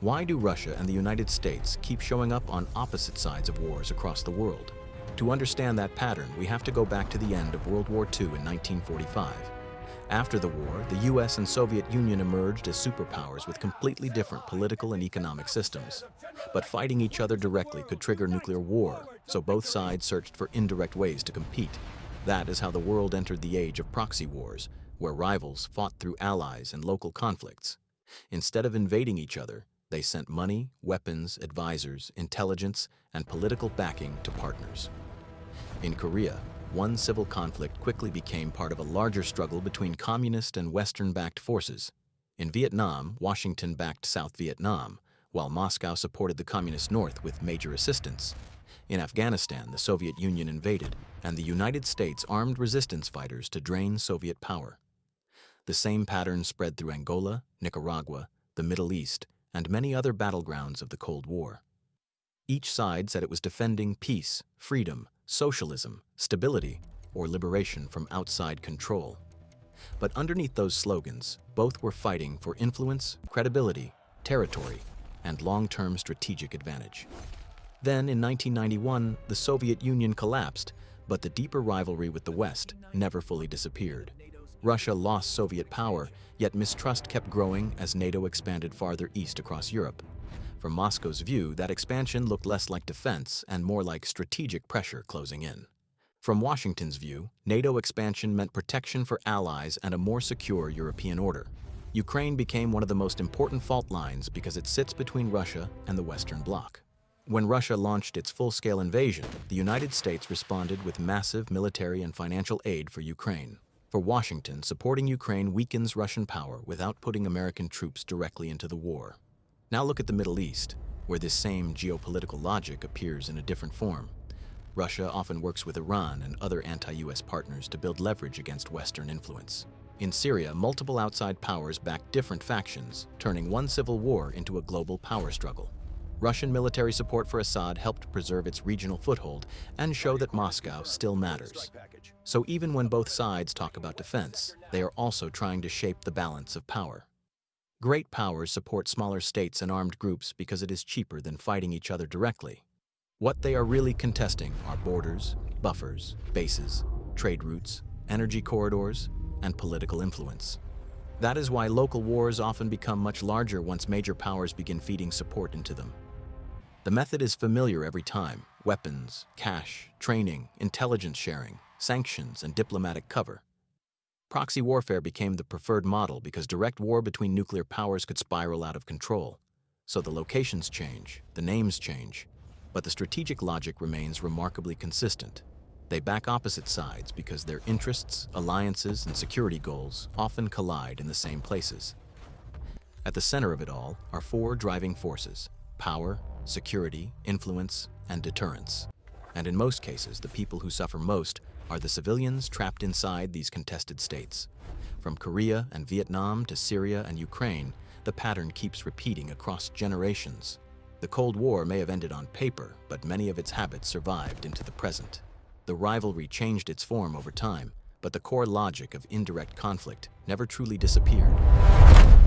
Why do Russia and the United States keep showing up on opposite sides of wars across the world? To understand that pattern, we have to go back to the end of World War II in 1945. After the war, the U.S. and Soviet Union emerged as superpowers with completely different political and economic systems. But fighting each other directly could trigger nuclear war, so both sides searched for indirect ways to compete. That is how the world entered the age of proxy wars, where rivals fought through allies and local conflicts. Instead of invading each other, they sent money, weapons, advisors, intelligence, and political backing to partners. In Korea, one civil conflict quickly became part of a larger struggle between communist and Western-backed forces. In Vietnam, Washington backed South Vietnam, while Moscow supported the Communist North with major assistance. In Afghanistan, the Soviet Union invaded, and the United States armed resistance fighters to drain Soviet power. The same pattern spread through Angola, Nicaragua, the Middle East, and many other battlegrounds of the Cold War. Each side said it was defending peace, freedom, socialism, stability, or liberation from outside control. But underneath those slogans, both were fighting for influence, credibility, territory, and long-term strategic advantage. Then, in 1991, the Soviet Union collapsed, but the deeper rivalry with the West never fully disappeared. Russia lost Soviet power, yet mistrust kept growing as NATO expanded farther east across Europe. From Moscow's view, that expansion looked less like defense and more like strategic pressure closing in. From Washington's view, NATO expansion meant protection for allies and a more secure European order. Ukraine became one of the most important fault lines because it sits between Russia and the Western Bloc. When Russia launched its full-scale invasion, the United States responded with massive military and financial aid for Ukraine. For Washington, supporting Ukraine weakens Russian power without putting American troops directly into the war. Now look at the Middle East, where this same geopolitical logic appears in a different form. Russia often works with Iran and other anti-US partners to build leverage against Western influence. In Syria, multiple outside powers back different factions, turning one civil war into a global power struggle. Russian military support for Assad helped preserve its regional foothold and show that Moscow still matters. So even when both sides talk about defense, they are also trying to shape the balance of power. Great powers support smaller states and armed groups because it is cheaper than fighting each other directly. What they are really contesting are borders, buffers, bases, trade routes, energy corridors, and political influence. That is why local wars often become much larger once major powers begin feeding support into them. The method is familiar every time: weapons, cash, training, intelligence sharing, sanctions, and diplomatic cover. Proxy warfare became the preferred model because direct war between nuclear powers could spiral out of control. So the locations change, the names change, but the strategic logic remains remarkably consistent. They back opposite sides because their interests, alliances, and security goals often collide in the same places. At the center of it all are four driving forces: power, security, influence, and deterrence. And in most cases, the people who suffer most are the civilians trapped inside these contested states. From Korea and Vietnam to Syria and Ukraine, the pattern keeps repeating across generations. The Cold War may have ended on paper, but many of its habits survived into the present. The rivalry changed its form over time, but the core logic of indirect conflict never truly disappeared.